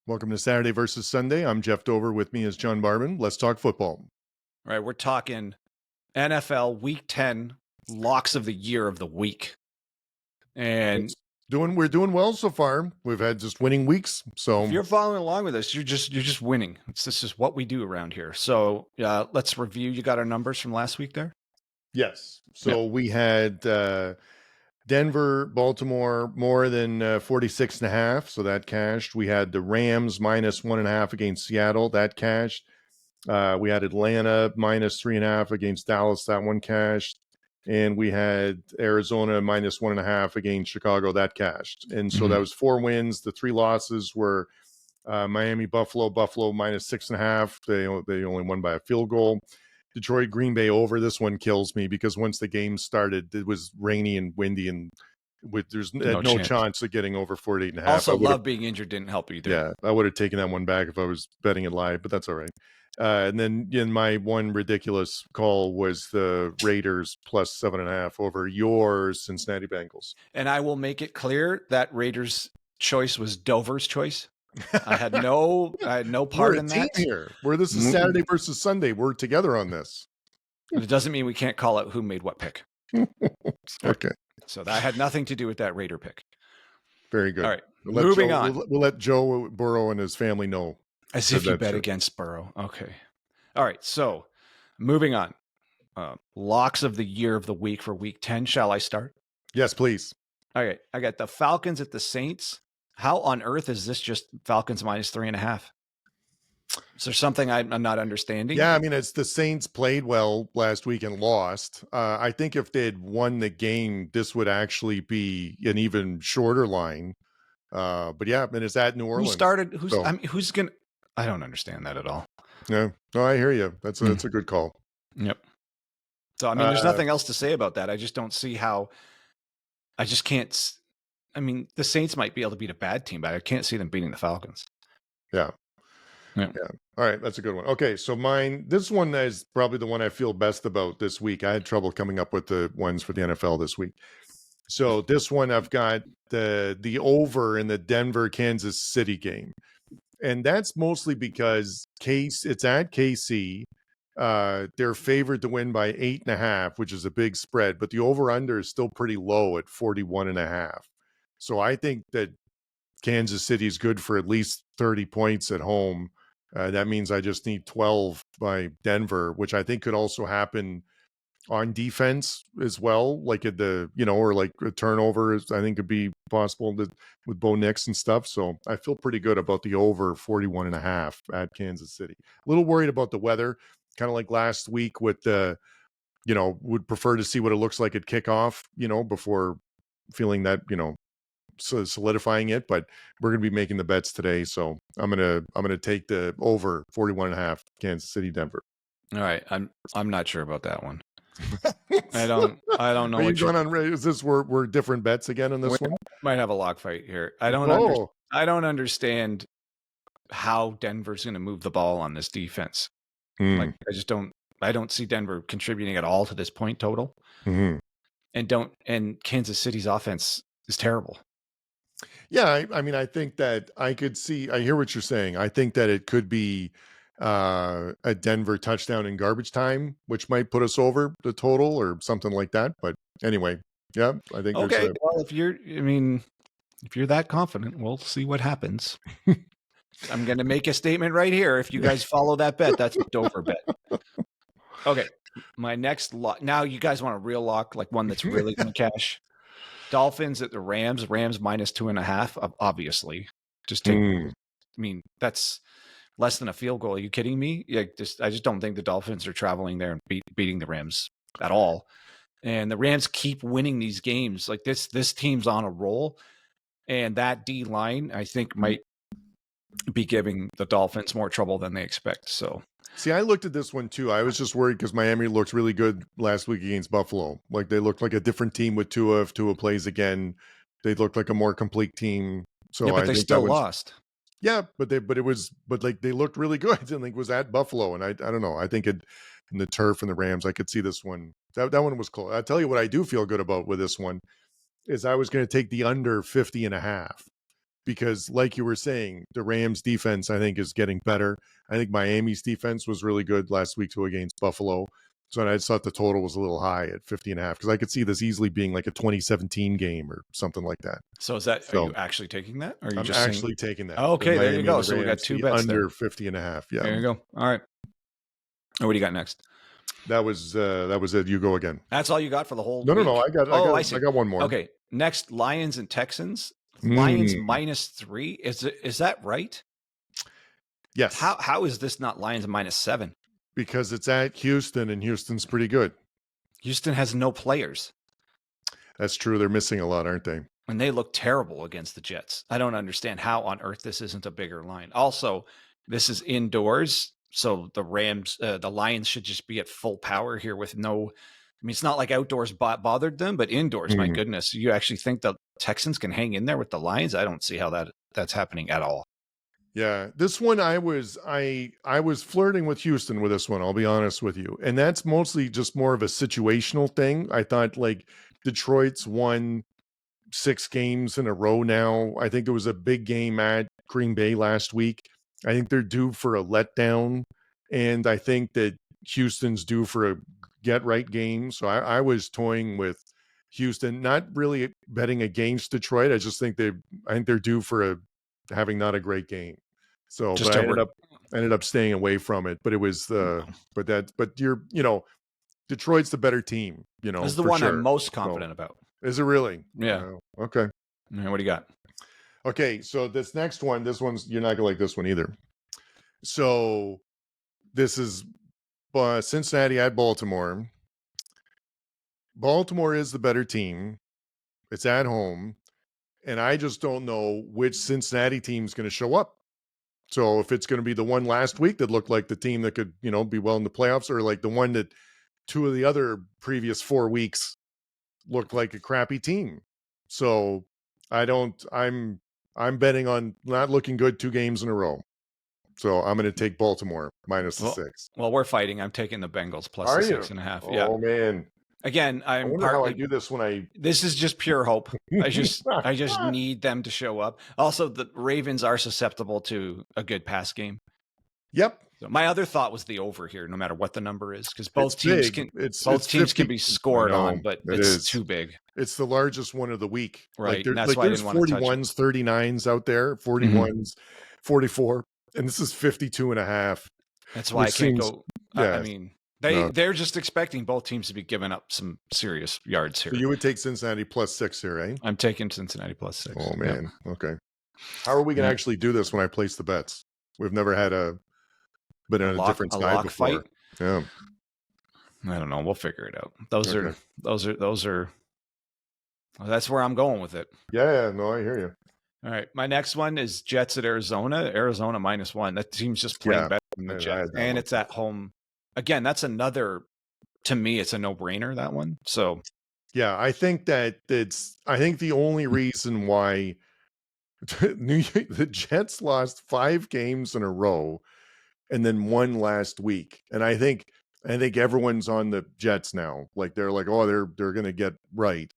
Welcome to Saturday versus Sunday. I'm Jeff Dover. With me is John Barman. Let's talk football. All right, we're talking NFL Week 10 locks of the year of the week. And we're doing well so far. We've had just winning weeks. So if you're following along with us, you're just winning. This is what we do around here. So let's review. You got our numbers from last week there? Yes. So we had Denver, Baltimore, more than 46.5. So that cashed. We had the Rams minus 1.5 against Seattle. That cashed. We had Atlanta minus 3.5 against Dallas. That one cashed. And we had Arizona minus 1.5 against Chicago. That cashed. And so that was 4 wins. The 3 losses were Miami, Buffalo minus 6.5. They only won by a field goal. Detroit, Green Bay over. This one kills me because once the game started, it was rainy and windy, and there's no chance of getting over 48.5. Also, Love being injured didn't help either. Yeah, I would have taken that one back if I was betting it live, but that's all right. And then in my one ridiculous call was the Raiders plus 7.5 over your Cincinnati Bengals. And I will make it clear that Raiders choice was Dover's choice. I had no part in that. Here, where this is Saturday versus Sunday, we're together on this. But it doesn't mean we can't call out who made what pick. Okay. So that had nothing to do with that Raider pick. Very good. All right, moving on. We'll let Joe Burrow and his family know. As if you bet against Burrow. Okay. All right, so moving on. Locks of the year of the week for Week 10. Shall I start? Yes, please. All right, I got the Falcons at the Saints. How on earth is this just Falcons minus 3.5? Is there something I'm not understanding? Yeah, I mean, it's the Saints played well last week and lost. I think if they had won the game, this would actually be an even shorter line. But yeah, and it's at New Orleans. Who's going to... I don't understand that at all. Yeah, no, I hear you. That's a good call. Yep. So, I mean, there's nothing else to say about that. I just don't see how... I just can't... I mean, the Saints might be able to beat a bad team, but I can't see them beating the Falcons. Yeah. All right, that's a good one. Okay, so this one is probably the one I feel best about this week. I had trouble coming up with the ones for the NFL this week. So this one, I've got the over in the Denver-Kansas City game. And that's mostly because it's at KC. They're favored to win by 8.5, which is a big spread, but the over-under is still pretty low at 41.5. So I think that Kansas City is good for at least 30 points at home. That means I just need 12 by Denver, which I think could also happen on defense as well, like at or like a turnover. I think could be possible with Bo Nix and stuff. So I feel pretty good about the over 41.5 at Kansas City. A little worried about the weather, kind of like last week with would prefer to see what it looks like at kickoff, before feeling that, solidifying it, but we're going to be making the bets today. So I'm going to take the over 41.5 Kansas City, Denver. All right. I'm not sure about that one. I don't know. Is this we're different bets again on this one? Might have a lock fight here. I don't understand how Denver's going to move the ball on this defense. Like I don't see Denver contributing at all to this point total. And Kansas City's offense is terrible. Yeah, I mean, I think that I hear what you're saying. I think that it could be a Denver touchdown in garbage time, which might put us over the total or something like that. But anyway, yeah, I think. Okay, well, if you're that confident, we'll see what happens. I'm going to make a statement right here. If you guys follow that bet, that's a Dover bet. Okay, my next lock. Now you guys want a real lock, like one that's really going to cash. Dolphins at the Rams minus 2.5. Obviously, just take. I mean, that's less than a field goal. Are you kidding me? I just don't think the Dolphins are traveling there and beating the Rams at all. And the Rams keep winning these games. Like this team's on a roll, and that D line I think might be giving the Dolphins more trouble than they expect. So. See, I looked at this one too. I was just worried because Miami looked really good last week against Buffalo. Like they looked like a different team with Tua. If Tua plays again, they looked like a more complete team. So but they still lost. Yeah, but they looked really good. I didn't think it was at Buffalo, and I don't know. I think in the turf and the Rams, I could see this one. That one was cool. I'll tell you what I do feel good about with this one is I was going to take the under 50.5. because, like you were saying, the Rams defense, I think, is getting better. I think Miami's defense was really good last week too against Buffalo. So I just thought the total was a little high at 50.5 because I could see this easily being like a 2017 game or something like that. So is that, are you actually taking that? Or are you I'm just actually taking that. Oh, okay, there you go. The So we got Rams, two the bets under there. 50.5. Yeah. There you go. All right. What do you got next? That was it. You go again. That's all you got for the whole No, week? I got one more. Okay. Next, Lions and Texans. Lions -3. Is that right? Yes. How is this not Lions -7? Because it's at Houston, and Houston's pretty good. Houston has no players. That's true. They're missing a lot, aren't they? And they look terrible against the Jets. I don't understand how on earth this isn't a bigger line. Also, this is indoors, so the Lions should just be at full power here with no. I mean, it's not like outdoors bothered them, but indoors, my goodness, you actually think the Texans can hang in there with the Lions? I don't see how that's happening at all. Yeah, this one I was flirting with Houston with this one, I'll be honest with you. And that's mostly just more of a situational thing. I thought like Detroit's won 6 games in a row now. I think there was a big game at Green Bay last week. I think they're due for a letdown. And I think that Houston's due for a get-right game. So I was toying with Houston, not really betting against Detroit. I just think they're due for having not a great game. So but I ended up staying away from it. But it was Detroit's the better team, This is the one I'm most confident about. Is it really? Yeah. Okay. What do you got? Okay, so this next one, you're not gonna like this one either. So this is Cincinnati at Baltimore. Baltimore is the better team. It's at home. And I just don't know which Cincinnati team is going to show up. So if it's going to be the one last week that looked like the team that could, be well in the playoffs, or like the one that 2 of the other previous 4 weeks looked like a crappy team. So I'm betting on not looking good 2 games in a row. So I'm going to take Baltimore -6. Well, we're fighting. I'm taking the Bengals plus Are the you? 6.5. Oh, yeah. Man. Again, I wonder how I do this when This is just pure hope. I just need them to show up. Also, the Ravens are susceptible to a good pass game. Yep. So my other thought was the over here, no matter what the number is, because both teams can be scored on, but it's too big. It's the largest one of the week. Right. And that's why there's 41s, 39s out there, 41s, 44, and this is 52.5. That's why I can't go. Yeah. I mean, they're just expecting both teams to be giving up some serious yards here. So you would take Cincinnati +6 here, right? I'm taking Cincinnati +6. Oh, man. Yep. Okay. How are we going to actually do this when I place the bets? We've never had a different sky before. Fight? Yeah. I don't know. We'll figure it out. Those are. Well, that's where I'm going with it. Yeah. No, I hear you. All right. My next one is Jets at Arizona. Arizona -1. That team's just playing better than the Jets. And it's at home. Again, that's another, to me, it's a no-brainer, that one. So, yeah, I think that I think the only reason why the Jets lost 5 games in a row and then won last week. And I think everyone's on the Jets now. Like they're like, oh, they're going to get right.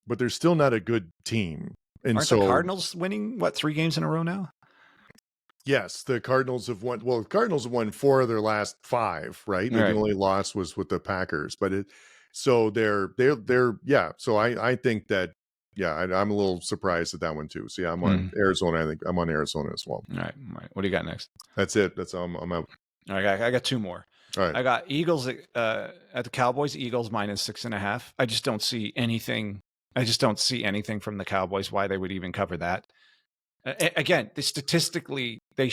But they're still not a good team. And aren't the Cardinals winning 3 games in a row now? Yes, the Cardinals have won. Well, the Cardinals have won 4 of their last 5, right? The only loss was with the Packers, but they're yeah. So I think that I'm a little surprised at that one too. So yeah, I'm on Arizona. I think I'm on Arizona as well. All right. What do you got next? That's it. I'm out. All right, I got 2 more. All right. I got Eagles at the Cowboys. Eagles -6.5. I just don't see anything. From the Cowboys why they would even cover that. Again, statistically, they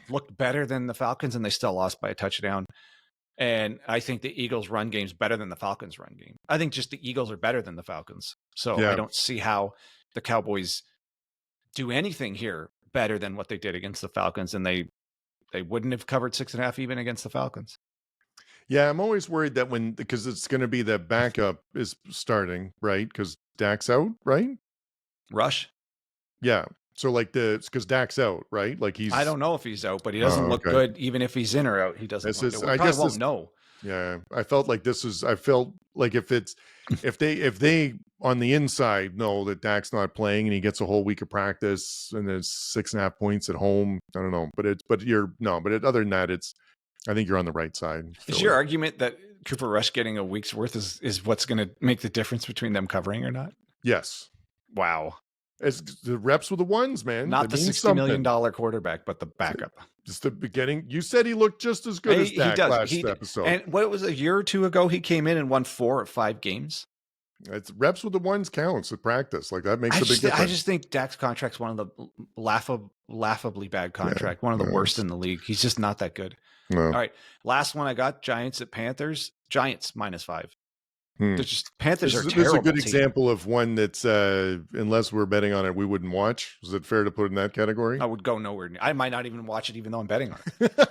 looked better than the Falcons, and they still lost by a touchdown. And I think the Eagles' run game is better than the Falcons' run game. I think just the Eagles are better than the Falcons. So I don't see how the Cowboys do anything here better than what they did against the Falcons, and they wouldn't have covered 6.5 even against the Falcons. Yeah, I'm always worried that because it's going to be the backup is starting, right? Because Dak's out, right? Rush? Yeah. So because Dak's out, right? Like I don't know if he's out, but he doesn't look good even if he's in or out. He doesn't look good. We probably won't know. Yeah, I felt like I felt like if they on the inside know that Dak's not playing and he gets a whole week of practice and there's 6.5 points at home, I don't know. But other than that, I think you're on the right side. Is your argument that Cooper Rush getting a week's worth is what's going to make the difference between them covering or not? Yes. Wow. As the reps with the ones, man. Not the $60 million quarterback, but the backup. Just the beginning. You said he looked just as good as Dak last episode. And what was a year or two ago, he came in and won 4 of 5 games. It's reps with the ones counts at practice. Like that makes a big difference. I just think Dak's contract's one of the laughably bad contract, one of the worst in the league. He's just not that good. No. All right. Last one I got, Giants at Panthers. Giants -5. Panthers are terrible. This is a good example of one that's unless we're betting on it, we wouldn't watch. Is it fair to put in that category? I would go nowhere. I might not even watch it, even though I'm betting on it.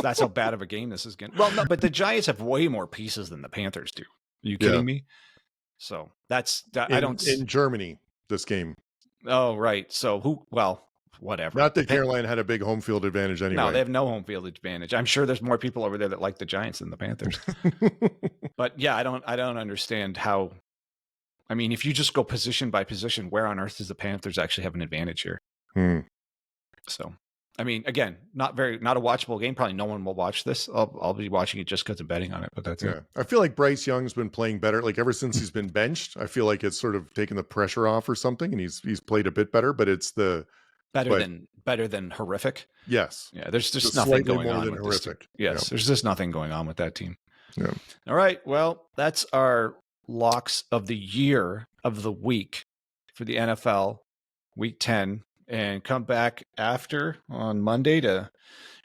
That's how bad of a game this is getting. Well, no, but the Giants have way more pieces than the Panthers do. Are you kidding me? So in Germany, this game. Oh, right. So whatever. Not that Carolina had a big home field advantage anyway. No, they have no home field advantage. I'm sure there's more people over there that like the Giants than the Panthers. But yeah, I don't understand how. I mean, if you just go position by position, where on earth does the Panthers actually have an advantage here? So, I mean, again, not a watchable game. Probably no one will watch this. I'll be watching it just because I'm betting on it. But that's it. I feel like Bryce Young's been playing better. Like ever since he's been benched, I feel like it's sort of taken the pressure off or something, and he's played a bit better. But it's better than horrific. Yes. Yeah. There's just nothing going on with horrific. Yes. There's just nothing going on with that team. Yeah. All right. Well, that's our locks of the year of the week for the NFL week 10, and come back after on Monday to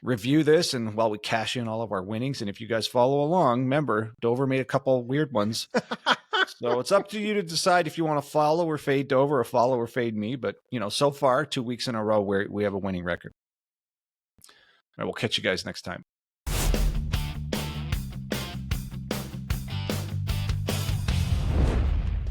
review this. And while we cash in all of our winnings, and if you guys follow along, remember Dover made a couple weird ones. So it's up to you to decide if you want to follow or fade Dover or follow or fade me. But, so far, 2 weeks in a row where we have a winning record. All right, we'll catch you guys next time.